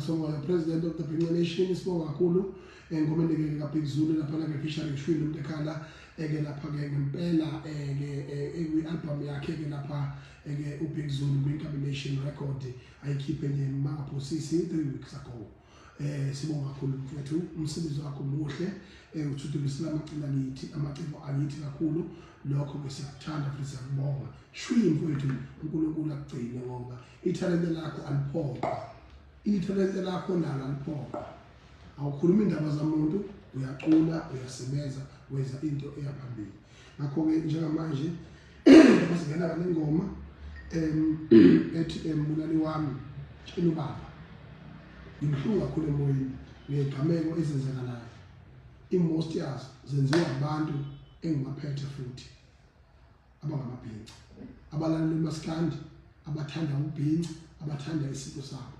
Songoya, President of the Bhinqa Nation, isibonga kakhulu ngomendekeli kaBig Zulu lapha ke Fisher Shwini umuntu ekhala eke lapha ke ngempela ke album yakhe ke lapha ke uBig Zulu Combination record ayikhiphe nje mangaphosisi 3 weeks ago. Sibonga kakhulu mfowethu, umsebenzi wakho muhle uthuthukisela amaciko akithi kakhulu, lokho ke siyakuthanda futhi siyakubonga. Shwini mfowethu, uNkulunkulu akugcine ngoba ithalente lakho aliphoqa. Ithalente lakho nalo aliphoqa. Awukhuluma indaba zamuntu, uyacula, uyasebenza, wenza into eyaphambili. Ngakho ke njengamanje masingena ngale ngoma ethi mbulali wami tshela ubaba. Ngimhlungu kakhulu emoyeni ngezigameko ezenzekalayo. Most yazo zenziwa abantu engimaphethe futhi abangamabhinca, abalaleli uMaskandi, abathanda ubhinca, abathanda isiko sabo.